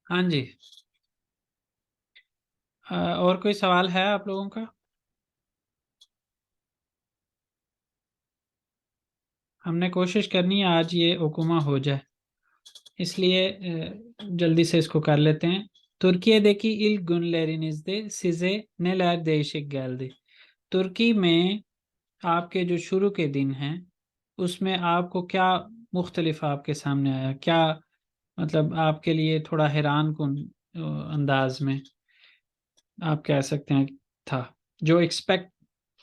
हाँ जी। और कोई सवाल है आप लोगों का? हमने कोशिश करनी है आज ये उकुमा हो जाए, इसलिए जल्दी से इसको कर लेते हैं। Türkiye'deki ilk günlerinizde size neler değişik geldi? तुर्की में आपके जो शुरू के दिन हैं उसमें आपको क्या मुख्तलिफ आपके सामने आया, क्या मतलब आपके लिए थोड़ा हैरान कुन अंदाज में आप कह सकते हैं था, जो एक्सपेक्ट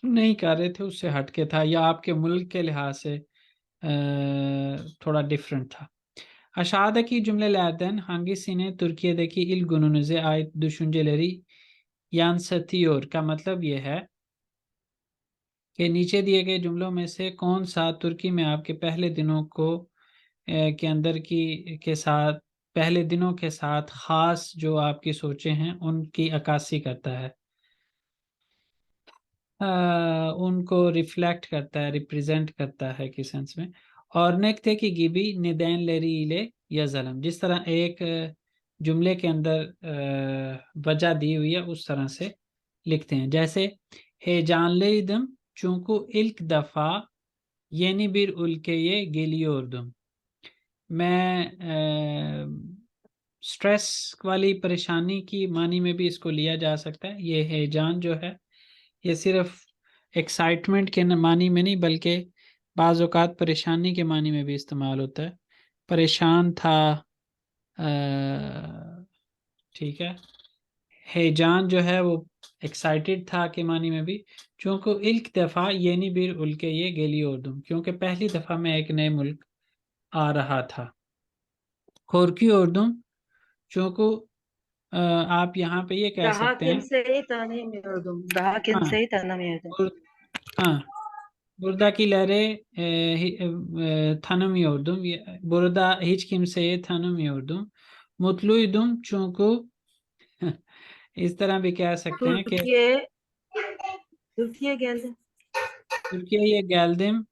नहीं कर रहे थे उससे हटके था, या आपके मुल्क के लिहाज से थोड़ा डिफरेंट था? Aşağıdaki cümlelerden hangisini Türkiye'deki ilk gününüze ait düşünceleri yansıtıyor का मतलब ये है कि नीचे दिए गए जुमलों में से कौन सा तुर्की में आपके पहले दिनों को के अंदर की के साथ, पहले दिनों के साथ खास जो आपकी सोचें हैं उनकी अक्कासी करता है, उनको रिफ्लेक्ट करता है, रिप्रेजेंट करता है किस सेंस में। और नेक्स्ट की गिबी निदैन लेरीले या जलम, जिस तरह एक जुमले के अंदर वजह दी हुई है उस तरह से लिखते हैं। जैसे heyecanlıydım çünkü ilk defa yeni bir ülkeye geliyordum। मैं स्ट्रेस वाली परेशानी की मानी में भी इसको लिया जा सकता है। ये हेजान जो है ये सिर्फ एक्साइटमेंट के मानी में नहीं बल्कि बाज़ औक़ात परेशानी के मानी में भी इस्तेमाल होता है। परेशान था, ठीक है। हेजान जो है वो एक्साइटेड था के मानी में भी। चूँकि इल्क दफ़ा येनी बिर उल्के ये गेली ओरदुम, क्योंकि पहली दफ़ा मैं एक नए मुल्क आ रहा था। खोरकी ओरदुम, चूँकि आप यहाँ पे ये कह Daha सकते हैं। kimseyi tanımıyordum. Daha हाँ, kimseyi tanımıyordum. हाँ, buradaki tanımıyordum. Burada hiç kimseyi tanımıyordum. Mutluydum çünkü इस तरह भी कह सकते हैं कि Türkiye Türkiye geldi. Türkiye'ye geldim.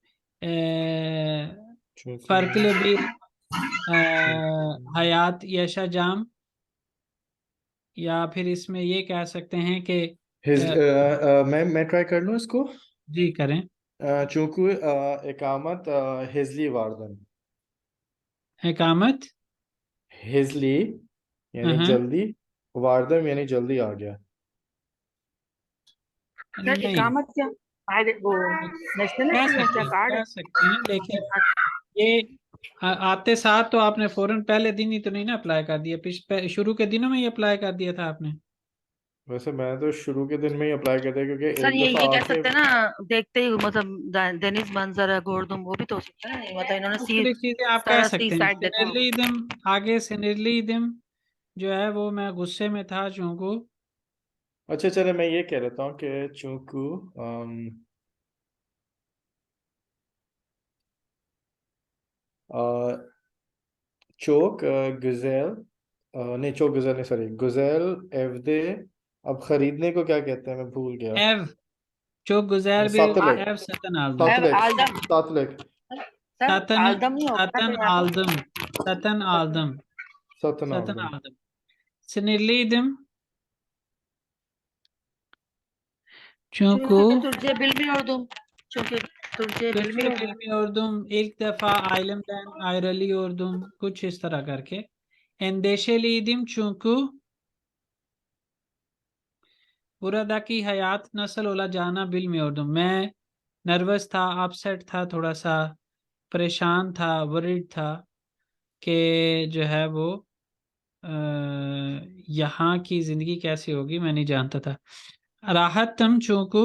Çünkü Farklı bir hayat yaşayacağım, या फिर इसमें ये कह सकते हैं कि मैं ट्राई कर लूँ इसको। जी करें। चूंकि इकामत हिजली वार्दन, इकामत, हिजली यानी जल्दी, वार्दन यानी जल्दी आ गया। सर नहीं, इकामत क्या वो कह नेशनलिटी है सकते क्या हैं, कार्ड कह है? सकते हैं, लेकिन ये आते साथ तो आपने फौरन पहले दिन ही तो नहीं ना अप्लाई कर दिया, शुरू के दिनों में ही अप्लाई कर दिया था आपने। वैसे मैं तो शुरू के दिन में ही अप्लाई कर दिया क्योंकि सर एक ये दफा कह आके सकते हैं ना, देखते ही मतलब देनिस मंजर है गोरदुम, वो भी तो हो सकता है। मतलब इन्होंने सी मुख्तलिफ चीजें आप कह सारा सी सकते हैं। साइड देखा होगा। सिनेरली दम, आगे सिनेरली दम जो है वो मैं गुस्से में था चूंकि। अच्छा चले मैं ये कह लेता हूँ कि चूंकि çok güzel, नहीं चोक गुजैल नहीं, सॉरी गुजैल एवदे। अब खरीदने को क्या कहते हैं, मैं भूल गया। एव, çok güzel bir सातलेक, ev satın aldım। अब सातलेक, आलदम, सातलेक, सर Satın, आलदम नहीं होगा satın तो यहाँ पे aldım, satın aldım, satın satın aldım। aldım। Sinirliydim çünkü çünkü Türkçe bilmiyordum. Çünkü Türkçe Türkçe bilmiyordum. bilmiyordum. İlk defa ailemden ayrılıyordum. कुछ इस तरह करके। Endişeliydim çünkü buradaki hayat nasıl olacağını bilmiyordum। मैं नर्वस था, अपसेट था, थोड़ा सा परेशान था, वरीड था कि जो है वो यहाँ की जिंदगी कैसी होगी मैं नहीं जानता था। राहत तुम चूंकू,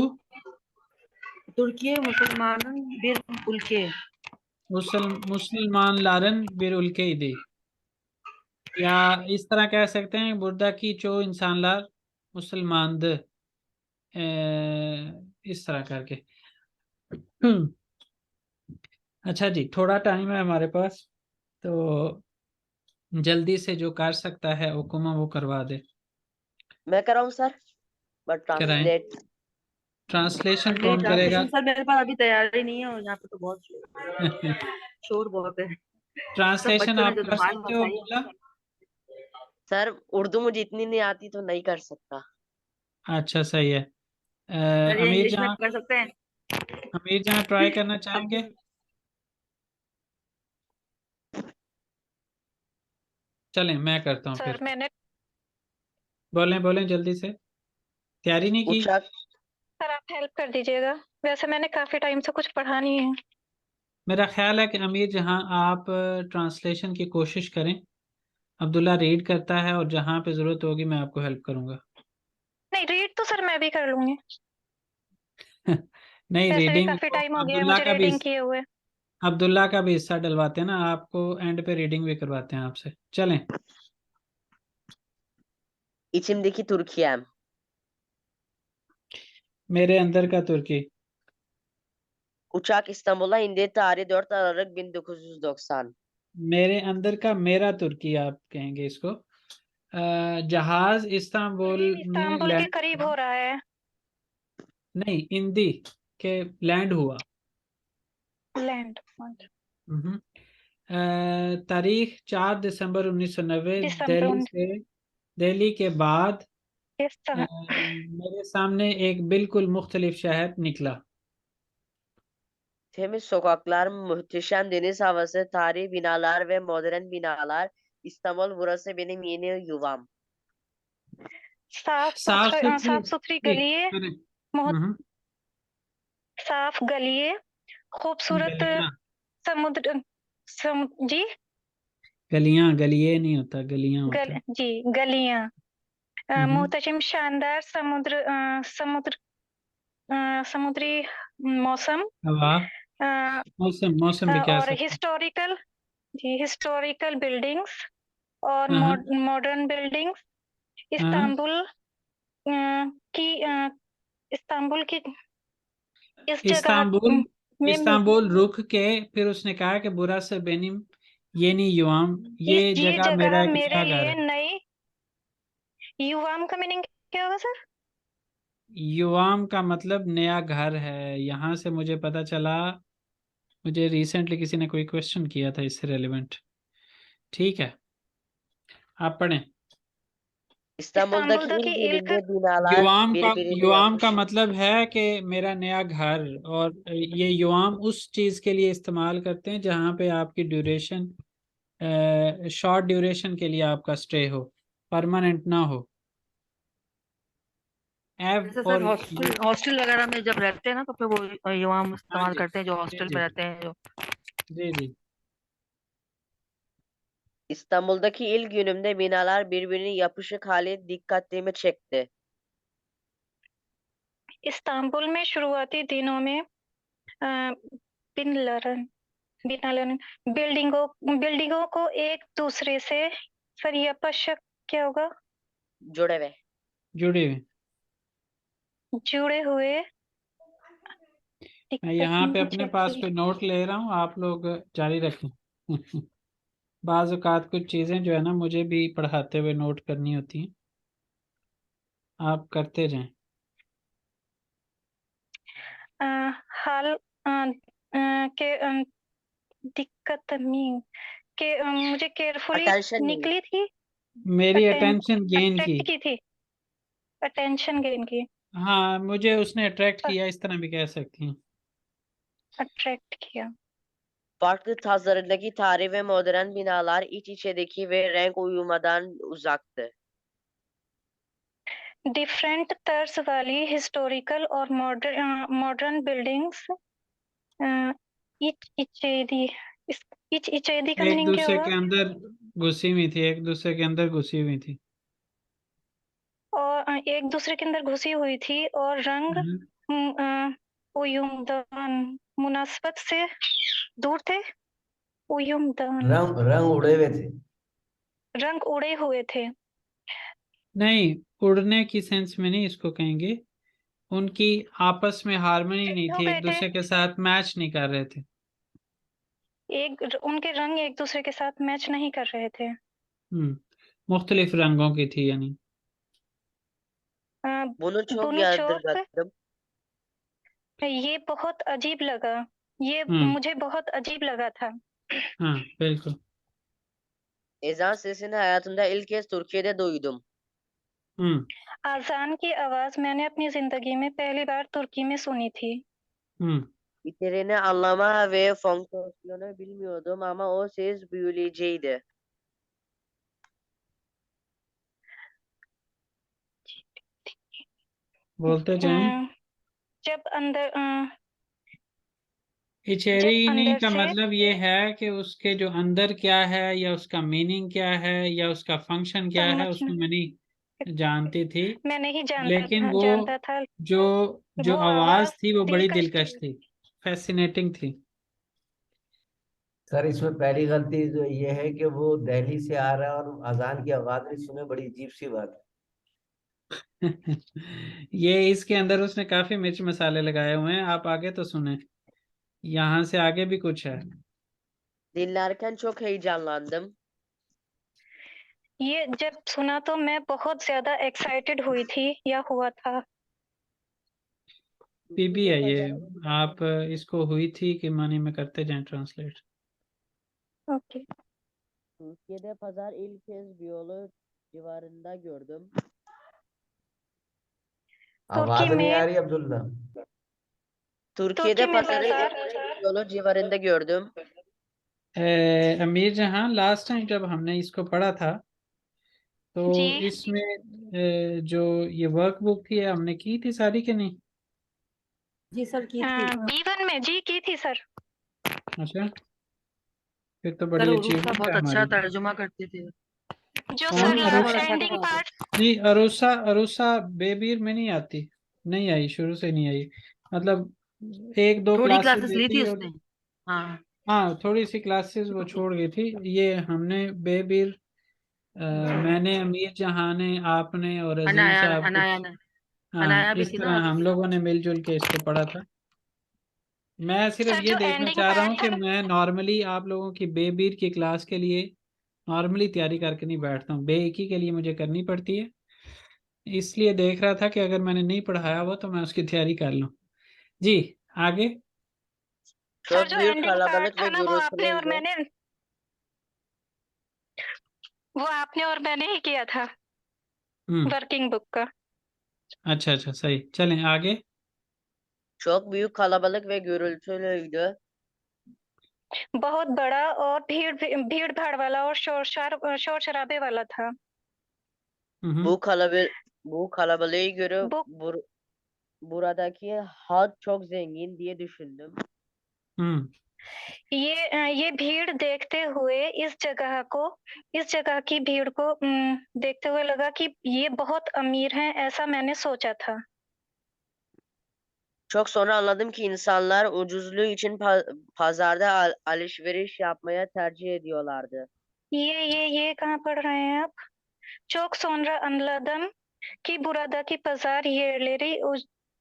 Türkiye Müslümanın bir ülke. मुसलमानların bir ülkeydi, या इस तरह कह सकते हैं buradaki çoğu insanlar मुसलमानdı, इस तरह करके। अच्छा जी, थोड़ा टाइम है हमारे पास, तो जल्दी से जो कर सकता है हुकुमा वो करवा दे। मैं कर रहा हूँ सर, बट कराएं। ट्रांसलेट। ट्रांसलेशन जी कौन करेगा? ट्रांसलेशन सर मेरे पास अभी तैयारी नहीं है और यहाँ पे तो बहुत शोर बहुत है। सब ट्रांसलेशन बच्चों ने आप जो कर धमाल सकते हो मचाई है। अब्दुल्ला? सर उर्दू मुझे इतनी नहीं आती तो नहीं कर सकता। अच्छा सही है। सर ये अमीर इंग्लिश में जहाँ कर सकते हैं। ट्राई करना चाहेंगे? चलें मैं करता हूँ सर फिर। मैंने बोलें बोलें जल्दी से, तैयारी नहीं की? उचाक सर आप हेल्प कर दीजिएगा, वैसे मैंने काफी टाइम से कुछ पढ़ा नहीं है। मेरा ख्याल है कि अमीर जहाँ आप ट्रांसलेशन की कोशिश करें, अब्दुल्ला रीड करता है और जहाँ पे ज़रूरत होगी मैं आपको हेल्प करूँगा। नहीं रीड तो सर मैं भी कर लूंगी, नहीं, वैसे भी रीडिंग काफी टाइम हो गया है अब्दुल्ला मुझे का भी रीडिंग किए हुए। अब्दुल्ला का भी हिस्सा डलवाते हैं ना, आपको एंड पे रीडिंग भी करवाते हैं आपसे। चलें। içimdeki Türkiye'm. मेरे अंदर का तुर्की। Uçak İstanbul'a indi. Tarih 4 Aralık 1990. मेरे अंदर का मेरा तुर्की आप कहेंगे इसको। जहाज इस्तांबुल में इस्तांबुल के लैंड करीब हुआ, हो रहा है। नहीं इंदी के लैंड हुआ। लैंड हम्म। तारीख 4 दिसंबर 1990, दिसंबर दिल्ली के बाद इस तरह मेरे सामने एक बिल्कुल मुख्तलिफ शहर निकला। Temiz sokaklar, muhteşem deniz havası, tarihi binalar ve modern binalar. İstanbul burası benim yeni yuvam. साफ साफ सुथरी, सुथरी ठीक, गलिये, बहुत हम्म, साफ गलिये, खूबसूरत गलियां, समुद्र जी गलियां, गलिये नहीं होता, गलियां होता है। जी गलियां, हम्म। मुहतशिम शानदार समुद्री मौसम, हवा, अ, मौसम, मौसम भी कह और सकते हिस्टोरिकल बिल्डिंग्स और हैं। हाँ मॉडर्न बिल्डिंग्स। हाँ। इस्तांबुल की इस्तांबुल की इस जगह इस्तांबुल, में इस्तांबुल रुक के फिर उसने कहा कि बुरा से बेनिम येनी युआम, ये ये जगह मेरा जगह एक मेरे नया घर लिए है। नई। युवाम का मीनिंग क्या होगा सर? युआम का मतलब नया घर है, यहाँ से मुझे पता चला। मुझे रिसेंटली किसी ने कोई क्वेश्चन किया था इससे रेलिवेंट। ठीक है, आप पढ़ें। İstanbul'daki ilk ilk bölümde binalar युआम का birbirine yapışık. मतलब है कि मेरा नया घर, और ये युआम उस चीज के लिए इस्तेमाल करते हैं जहाँ पे आपकी ड्यूरेशन शॉर्ट ड्यूरेशन के लिए आपका स्टे हो, परमानेंट ना हो। एव जैसे सर और हॉस्टल वगैरह में जब रहते हैं ना तो फिर वो युवाम हाँ इस्तेमाल जी करते हैं जो जी हॉस्टल जी में रहते हैं जो। जी जी। İstanbul'daki ilk günümde binalar birbirine yapışık hali dikkatimi çekti. Istanbul में शुरुआती दिनों में बिन लरन बिना लरन बिल्डिंगों को एक दूसरे से सर ये अपशक क्या होगा? जुड़े हुए। जुड़े हुए। जुड़े हुए मैं यहाँ पे दिक्कत अपने पास पे नोट ले रहा हूँ, आप लोग जारी रखें। बाज़ औक़ात कुछ चीज़ें जो है ना मुझे भी पढ़ाते हुए नोट करनी होती हैं, आप करते जाएं। हाल के दिक्कत नहीं के मुझे केयरफुली Attention नहीं। निकली थी, मेरी अटेंशन गेन की। अट्रैक्ट की थी, अटेंशन गेन की, हाँ, मुझे उसने अट्रैक्ट किया, इस तरह भी कह सकती हैं। अट्रैक्ट किया। Farklı tarzlarındaki tarihi ve modern binalar iç içedeki ve renk uyumadan uzaktı. Different तर्ज वाली हिस्टोरिकल और मॉडर्न बिल्डिंग्स इचेदी इचेदी का एक मीनिंग क्या दूसरे होगा? के अंदर घुसी हुई थी, एक दूसरे के अंदर घुसी हुई थी। और एक दूसरे के अंदर घुसी हुई थी और रंग हम्म। उयुमदान मुनासबत से दूर थे। उयुम दान, रंग रंग उड़े हुए थे। रंग उड़े हुए थे। नहीं, उड़ने की सेंस में नहीं इसको कहेंगे। उनकी आपस में हार्मनी नहीं हो थी, गए एक थे। दूसरे के साथ मैच नहीं कर रहे थे। उनके रंग एक दूसरे के साथ मैच नहीं कर रहे थे। मुख्तलिफ रंगों की थी यानी। Bunu çok दोनों चौक, yadırgadım. ये बहुत अजीब लगा, ये हम्म मुझे बहुत अजीब लगा था। हाँ बिल्कुल। Ezan sesini hayatımda ilk kez Türkiye'de duydum. हम्म आजान की आवाज मैंने अपनी जिंदगी में पहली बार तुर्की में सुनी थी। हम्म İçeriğini anlama ve fonksiyonu bilmiyordum ama o ses büyüleyiciydi. बोलते जाएं। जब अंदर इचेरीनी अंदर का से मतलब ये है कि उसके जो अंदर क्या है या उसका मीनिंग क्या है या उसका फंक्शन क्या है, उसको समझ मैं नहीं जानती थी। मैं नहीं लेकिन वो जानता था। जो जो वो आवाज आवाज थी वो बड़ी दिलकश दिलकश थी, फैसिनेटिंग थी। सर इसमें पहली गलती जो ये है कि वो दिल्ली से आ रहा है और अजान की आवाज नहीं सुने, बड़ी अजीब सी बात है। ये इसके अंदर उसने काफी मिर्च मसाले लगाए हुए हैं, आप आगे तो सुने, यहाँ से आगे भी कुछ है। Dinlerken çok heyecanlandım. ये जब सुना तो मैं बहुत ज्यादा एक्साइटेड हुई थी या हुआ था। बीबी है ये, Pazar- आप इसको हुई थी कि मानी में करते जाएं translate. Okay. Türkiye'de pazar ilk kez Biyolo civarında gördüm. आवाज तुर्की नहीं आ में रही अब्दुल्ला। Türkiye'de में pazarı बाजार ilk kez Biyolo civarında gördüm. अमीर जहां, लास्ट टाइम जब हमने इसको पढ़ा था तो जी इसमें जो ये वर्कबुक थी हमने की थी सारी के नहीं? जी सर की थी। B1 में जी की थी सर। अच्छा, फिर तो सर बड़ी उर्दू का अचीवमेंट है बहुत अच्छा हमारी। तर्जुमा करते थे। जो कौन? सर बहुत अरुषा? अच्छा एंडिंग था। पार्ट, नहीं, अरुषा, अरुषा बेबीर में नहीं आती, नहीं आई, शुरू से नहीं आई। मतलब एक दो थोड़ी क्लासेस क्लासेस ली थी लेती और उसने। हाँ हाँ थोड़ी सी क्लासेस वो छोड़ गई थी। ये हमने बेबीर, मैंने, अमीर जहां ने, आपने और अजीम अनाया साहब अनाया कुछ, ने हाँ अनाया भी इस थी ना। तरह हम लोगों ने मिलजुल के इसको पढ़ा था। मैं सिर्फ सर ये जो देखना एंडिंग चाह रहा हूँ पार्ट कि था ना, मैं नॉर्मली आप लोगों की बेबीर की क्लास के लिए नॉर्मली तैयारी करके नहीं बैठता हूँ, बेइकी के लिए मुझे करनी पड़ती है। इसलिए देख रहा था कि अगर मैंने नहीं पढ़ाया हुआ तो मैं उसकी तैयारी कर लूँ। जी आगे। सर Çok जो büyük एंडिंग पार्ट kalabalık था ve ना, gürültülüydü. वो आपने और मैंने ही किया था हम्म वर्किंग बुक का। अच्छा अच्छा, सही, चलें आगे। Çok büyük kalabalık ve gürültülüydü. बहुत बड़ा और भीड़ भाड़ वाला और शोर शराबे वाला था। हम्म Bu kalabalığı görüp book buradaki halk çok zengin diye düşündüm. हम्म ये भीड़ देखते हुए इस जगह की भीड़ को देखते हुए लगा कि ये बहुत अमीर हैं, ऐसा मैंने सोचा था। Çok sonra anladım ki insanlar ucuzluğu için pazarda alışveriş yapmaya tercih ediyorlardı. ये कहाँ पढ़ रहे हैं आप? Çok sonra anladım ki buradaki pazar yerleri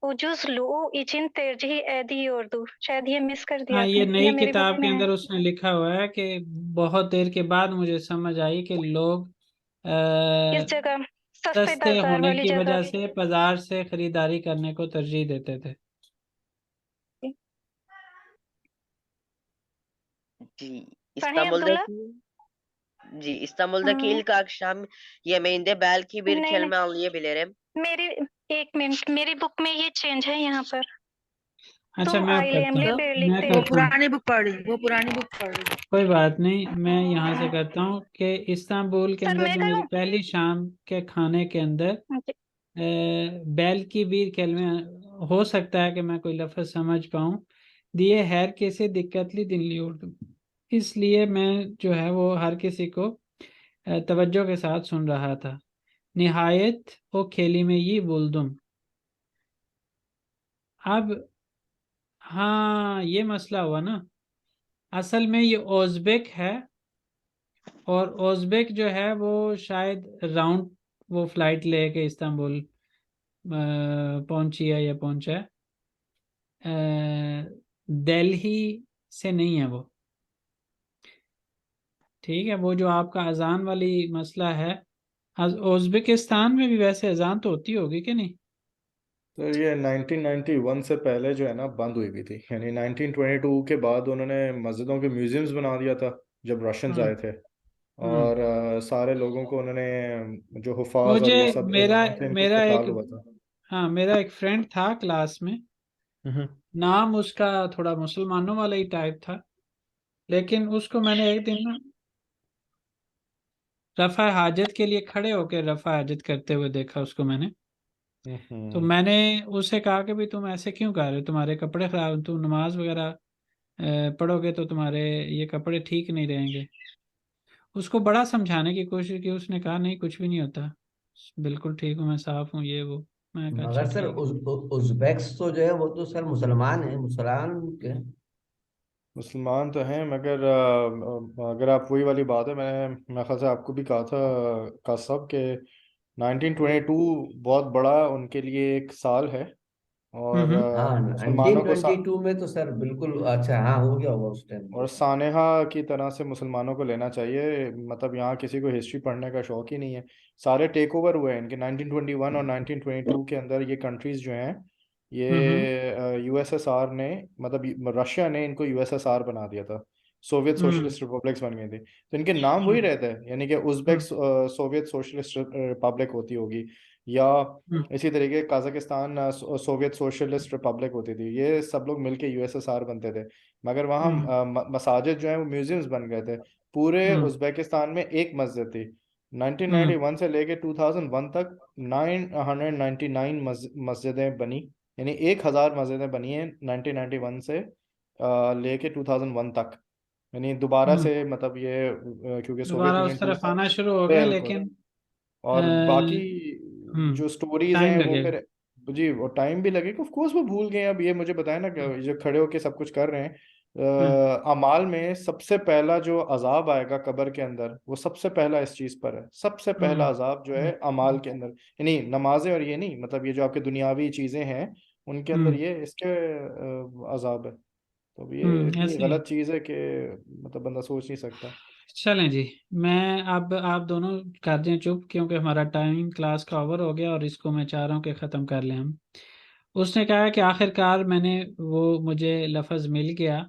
ucuzluğu için tercih ediyordu। शायद ये मिस कर दिया हाँ, ये आपने या नई मेरी बुक किताब के में है। अंदर उसने लिखा हुआ है कि बहुत देर के बाद मुझे समझ आई कि लोग इस जगह सस्ते सस्ते बाजार होने वाली की जगह वजह से बाजार से खरीदारी करने को तरजीह देते थे। Ci- पढ़े Abdullah? İstanbul'daki ilk akşam yemeğinde belki bir नहीं नहीं, kelime anlayabilirim. मेरी एक मिनट, मेरी बुक में ये चेंज है यहाँ पर। अच्छा तुम मैं अब आई करता लेम ये हूँ, पेड़ मैं लिखते वो हो। करता हूँ, पुरानी बुक पढ़ रही वो पुरानी बुक पढ़ रही। कोई बात नहीं, मैं यहाँ से करता हूँ कि इस्तांबुल के सर अंदर मैं जो मेरी करूँ? पहली शाम के खाने के अंदर बैल की भी कलमे, हो सकता है कि मैं कोई लफ्ज़ समझ पाऊँ, दिए हर किसी दिक्कतली दिल्ली उर्दू, इसलिए मैं जो है वो हर किसी को तवज्जो के साथ सुन रहा था। निहायत वो खेली में ये बुलदुम। अब हाँ ये मसला हुआ ना असल में ये ओज़बेक है, और ओज़बेक जो है वो शायद राउंड वो फ्लाइट लेके इस्तांबुल पहुंची है या पहुंचा है, दिल्ली से नहीं है वो। ठीक है, वो जो आपका अजान वाली मसला है, उज़्बेकिस्तान में भी वैसे अजान तो होती होगी कि नहीं? तो ये 1991 से पहले जो है ना बंद हुई भी थी, यानी 1922 के बाद उन्होंने मस्जिदों के म्यूजियम्स बना दिया था जब रशियंस हम्म आए थे। हम्म और सारे लोगों को उन्होंने, जो हुफाज और मुझे ये सब मेरा इल्म थे, इनको मेरा एक कताल हुआ था। हाँ, मेरा एक फ्रेंड था क्लास में, हम्म। नाम उसका थोड़ा मुसलमानों वाला ही टाइप था, लेकिन उसको मैंने एक दिन ना रफ़ा हाजत के लिए खड़े होकर रफ़ा हाजत करते हुए देखा उसको मैंने। तो हम्म। मैंने उससे कहा कि भाई तुम ऐसे क्यों कर रहे हो, तुम्हारे कपड़े खराब, तुम नमाज वगैरह पढ़ोगे तो तुम्हारे ये कपड़े ठीक नहीं रहेंगे। उसको बड़ा समझाने की कोशिश की, उसने कहा नहीं कुछ भी नहीं होता, बिल्कुल ठीक हूँ, मैं साफ हूँ, ये वो। मैं कहा अच्छा मगर सर ठीक है। उज़्बेक्स तो जो है वो तो सर मुसलमान है, मुसलमान के। मुसलमान तो हैं, मगर अगर आप वही वाली बात है, मैंने मेरे ख्याल से आपको भी कहा था का सब के 1922 बहुत बड़ा उनके लिए एक साल है। और हम्म हाँ, मुसलमानों को 1922 में तो सर बिल्कुल अच्छा, हाँ हो गया होगा उस टाइम और तो। सानेहा की तरह से मुसलमानों को लेना चाहिए, मतलब यहाँ किसी को हिस्ट्री पढ़ने का शौक ही नहीं है। सारे टेक ओवर हुए हैं इनके 1921 और 1922 के अंदर। ये कंट्रीज जो हैं, हम्म ये यूएसएसआर ने, मतलब रशिया ने इनको यूएसएसआर बना दिया था। सोवियत हम्म सोशलिस्ट रिपब्लिक्स बन गई थी, तो इनके नाम वही हम्म रहते हैं, यानी कि उज़्बेक हम्म सोवियत सोशलिस्ट रिपब्लिक होती होगी, या हम्म इसी तरीके कजाकिस्तान सोवियत सोशलिस्ट रिपब्लिक होती थी। ये सब लोग मिलके यूएसएसआर बनते थे। मगर वहाँ हम्म मसाजिद जो है वो म्यूजियम्स बन गए थे। पूरे हम्म उज़्बेकिस्तान में एक मस्जिद थी। हम्म 1991 से लेके 2001 तक 999 मस्जिदें बनी, यानी 1000 मस्जिदें बनी हैं 1991 से लेके 2001 तक। यानी दोबारा हम्म से, मतलब ये क्योंकि सोवियत दोबारा यूनियन उस तरफ टूटा। आना शुरू हो गया, बिल्कुल। लेकिन और बाकी जो हम्म स्टोरीज टाइम हैं वो लगेगा। फिर, जी वो टाइम भी लगेगा, ऑफ कोर्स वो भूल गए। अब ये मुझे बताया ना कि जो खड़े होके सब कुछ कर रहे हैं, हम्म अमाल में सबसे पहला जो अजाब आएगा कब्र के अंदर, वो सबसे पहला इस चीज पर है। सबसे हम्म पहला अजाब जो है हम्म अमाल के अंदर, यानी नमाजें और ये नहीं, मतलब ये जो आपके दुनियावी चीजें हैं उनके अंदर हम्म ये इसके अजाब है। तो अब ये इतनी ऐसे ही। गलत चीज है कि मतलब बंदा सोच नहीं सकता। चलें जी, मैं अब आप दोनों कर दें चुप, क्योंकि हमारा टाइम क्लास का ओवर हो गया और इसको मैं चाह रहा हूँ कि ख़त्म कर लें हम। उसने कहा कि आखिरकार मैंने वो मुझे लफ्ज़ मिल गया,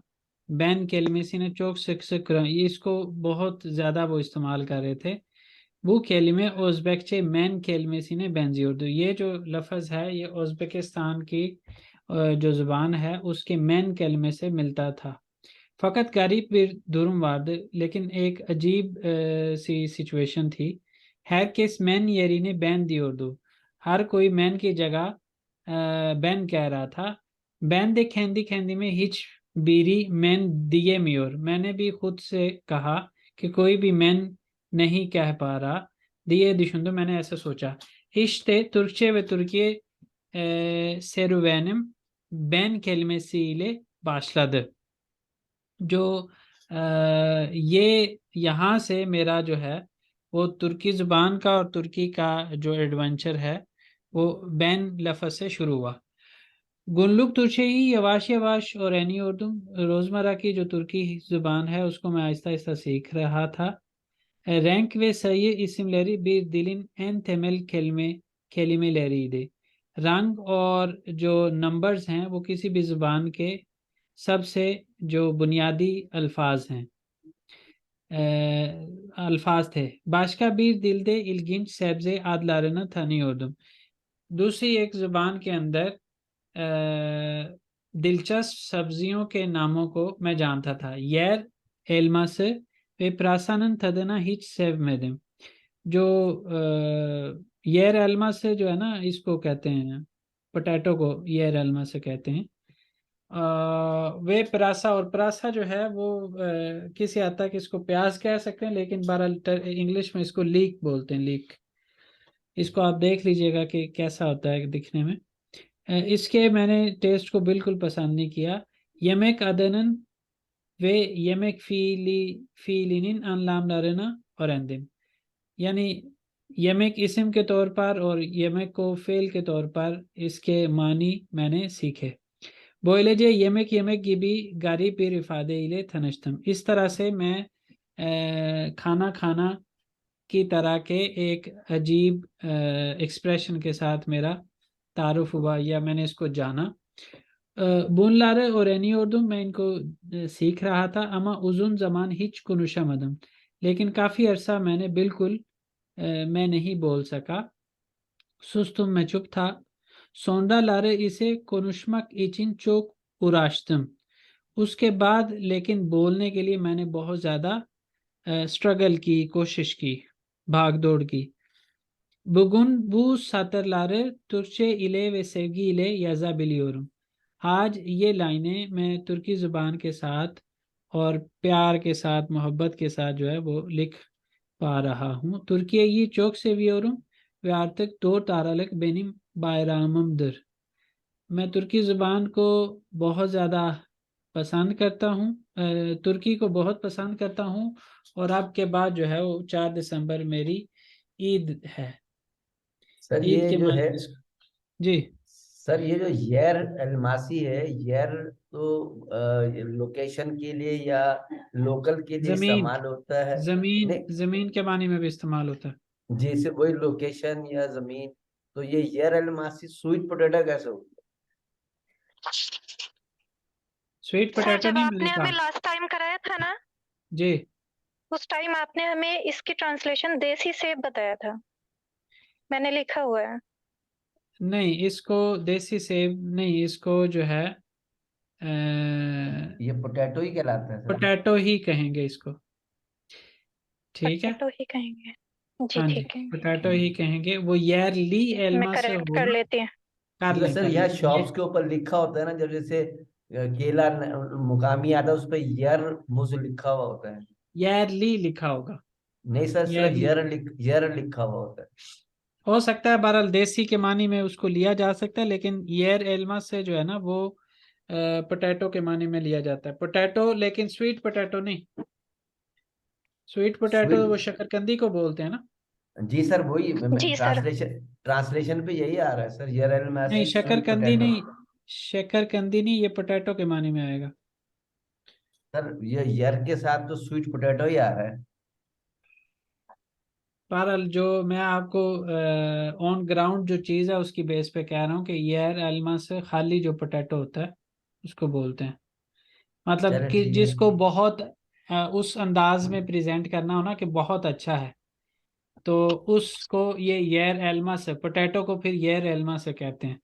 बैन केलमेसी ने चौक सिक ये इसको बहुत ज़्यादा वो इस्तेमाल कर रहे थे। वो केलिमे उज़्बेकचे मैन केलमेसी ने बेंजी उर्दू, ये जो लफ्ज़ है ये उज़्बेकिस्तान की जो ज़ुबान है उसके मैन केलमे से मिलता था। फ़कत गरीब bir durum vardı, लेकिन एक अजीब सी सिचुएशन थी। Herkes men yerine ben diyordu, हर कोई मैन की जगह ben कह रहा था। Ben de kendi kendime hiç biri men diyemiyor, मैंने भी खुद से कहा कि कोई भी men नहीं कह पा रहा diye düşündüm, मैंने ऐसा सोचा। İşte Türkçe ve Türkiye serüvenim ben kelimesiyle başladı। जो ये यहाँ से मेरा जो है वो तुर्की ज़ुबान का और तुर्की का जो एडवेंचर है वो बैन लफ्ज़ से शुरू हुआ। गुनलुक तुर्शेई यवाश यवाश और एनी उर्दूम, रोज़मर्रा की जो तुर्की ज़ुबान है उसको मैं आहिस्ता आहिस्ता सीख रहा था। रैंक वे सही इसिमलरी bir dilin en temel kelimeleriydi। रंग और जो नंबर्स हैं वो किसी भी ज़ुबान के सबसे जो बुनियादी अल्फाज हैं, अल्फाज थे। başka bir dilde ilginç sebze adlarını tanıyordum। दूसरी एक ज़ुबान के अंदर दिलचस्प सब्जियों के नामों को मैं जानता था। yer elması ve pırasanın tadına hiç sevmedim। जो येर एल्मा से जो है ना इसको कहते हैं, पोटैटो को येर एल्मा से कहते हैं। वे परासा, और परासा जो है वो किसी हद तक इसको प्याज कह सकते हैं, लेकिन बहरहाल इंग्लिश में इसको लीक बोलते हैं, लीक। इसको आप देख लीजिएगा कि कैसा होता है दिखने में। इसके मैंने टेस्ट को बिल्कुल पसंद नहीं किया। यमेक अदनन ve yemek fiilinin anlamlarını öğrendim. यानी yemek इस्म के तौर पर और yemek को फेल के तौर पर इसके मानी मैंने सीखे. Böylece yemek gibi garip bir ifadeyle tanıştım. इस तरह से मैं खाना खाना की तरह के एक अजीब एक्सप्रेशन के साथ मेरा तारुफ हुआ या मैंने इसको जाना. Bunları öğreniyordum, मैं इनको सीख रहा था ama uzun zaman hiç konuşamadım. लेकिन काफ़ी अरसा मैंने बिल्कुल मैं नहीं बोल सका. Sustum, मैं चुप था. Sonraları ise konuşmak için çok uğraştım. उसके बाद लेकिन बोलने के लिए मैंने बहुत ज़्यादा struggle की, कोशिश की, भाग दौड़ की. Bugün bu satırları Türkçe ile ve sevgi ile yazabiliyorum. आज ये लाइनें मैं तुर्की ज़ुबान के साथ और प्यार के साथ, मोहब्बत के साथ जो है वो लिख पा रहा हूँ. Türkiye'yi çok seviyorum ve artık 4 Aralık benim bayramımdır. मैं तुर्की ज़ुबान को बहुत ज़्यादा पसंद करता हूँ, तुर्की को बहुत पसंद करता हूँ और अब के बाद जो है वो 4 दिसंबर मेरी ईद है. सर ईद ये के जो है, मायने जी सर ये जो यर अलमासी है, यर तो लोकेशन के लिए या लोकल के लिए ज़मीन इस्तेमाल होता है? ज़मीन नहीं, ज़मीन के मानी में भी इस्तेमाल होता है. जैसे वही लोकेशन या जमीन, तो ये यर अलमासी स्वीट पोटैटो कैसे होगी? स्वीट सर पोटैटो जब नहीं आपने मैंने हमें कहा. लास्ट टाइम कराया था ना, जी उस टाइम आपने हमें इसकी ट्रांसलेशन देसी सेब बताया था. मैंने लिखा हुआ है. नहीं, इसको देसी सेब नहीं, इसको जो है ये पोटैटो ही कहलाता है सर? पोटैटो ही कहेंगे इसको. ठीक है, पोटैटो ही कहेंगे. जी हाँ जी, ठीक है, पोटैटो ही कहेंगे. वो यरली मैं एल्मा से करेक्ट हो कर ना. लेती हूँ. कर मतलब लें सर कर यहाँ लें शॉप्स के ऊपर लिखा होता है ना, जब जैसे केला मुकामी आता है उस पर यर मुझ लिखा हुआ होता है. यरली लिखा होगा. नहीं सर, सिर्फ यरली यर लिखा हुआ होता है. हो सकता है, बहरहाल देसी के मानी में उसको लिया जा सकता है, लेकिन यर एल्मा से जो है ना वो पोटैटो के मानी में लिया जाता है. पोटैटो, लेकिन स्वीट पोटैटो नहीं. स्वीट पोटैटो वो स्वीट, शकरकंदी को बोलते हैं ना. जी सर वही जी सर. ट्रांसलेशन पे यही आ रहा है सर, यर नहीं, अलमासी स्वीट शकरकंदी पोटैटो. नहीं, शकरकंदी नहीं, ये पोटैटो के मानी में आएगा. सर ये यर के साथ तो स्वीट पोटैटो ही आ रहा है. बहरहाल जो मैं आपको ऑन ग्राउंड जो चीज़ है उसकी बेस पे कह रहा हूँ कि यर एल्मा से खाली जो पोटैटो होता है उसको बोलते हैं. मतलब चलो कि ठीक है. जिसको बहुत उस अंदाज में प्रेजेंट करना हो ना कि बहुत अच्छा है, तो उसको ये यर एल्मा से, पोटैटो को फिर यर एल्मा से कहते हैं.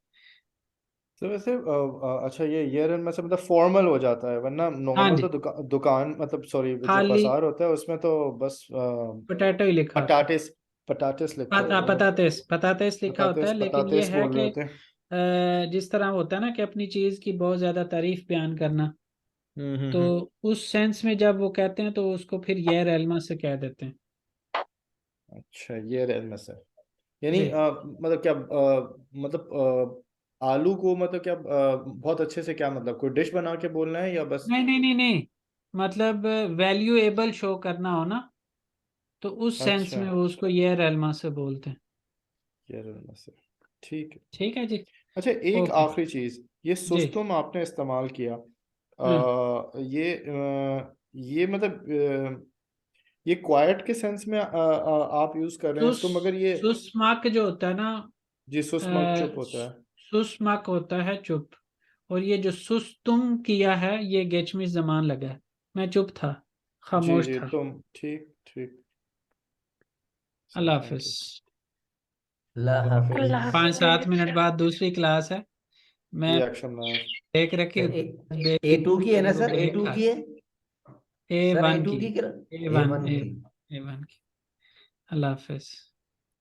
तो वैसे अच्छा, ये ईयर एंड में से मतलब फॉर्मल हो जाता है, वरना हाँ नॉर्मल जी, तो दुकान मतलब सॉरी जो खाली बाजार होता है उसमें तो बस पोटैटो ही लिखा होता है. पटाटेस पटाटेस लिखा होगा, पतातेस पतातेस लिखा होता है, लेकिन ये पतातेस है बोल रहे कि होते हैं. जिस तरह होता है ना कि अपनी चीज़ की बहुत ज़्यादा तारीफ बयान करना, तो हम्म. उस सेंस में जब वो कहते हैं तो उसको फिर यर एल्मा से कह देते हैं. अच्छा, ईयर एंड में से यानी जी मतलब क्या मतलब आलू को मतलब क्या बहुत अच्छे से क्या मतलब कोई डिश बना के बोलना है या बस? नहीं नहीं नहीं नहीं, मतलब वैल्यूएबल शो करना हो ना, तो उस सेंस अच्छा, में वो उसको यर एल्मा से बोलते हैं. ईयर एंड में से, ठीक है. ठीक है जी. अच्छा, एक ओके आखिरी चीज, ये जी. सुस्तुम आपने इस्तेमाल किया, हाँ, ये मतलब ये क्वाइट के सेंस में आप यूज कर रहे हैं सुस इसको, मगर ये सुस्माक जो होता है ना, जी सुस्मक चुप होता है. सुस्माक होता है चुप, और ये जो सुस्तुम किया है ये गेचमी जमान लगा है. मैं चुप था, जी खामोश जी, था. तुम ठीक ठीक. सही, अल्लाह थैंक हाफिज. यू. अल्लाह अल्लाह हाफिज. अल्लाह 5-7 मिनट हाफिज. बाद दूसरी क्लास है. मैं जी अक्षम नायर. देख रखी सर A2 की है ना सर? A2 की है सर? A1 A2 की, की A1 A1 की. A1 की. अल्लाह हाफिज.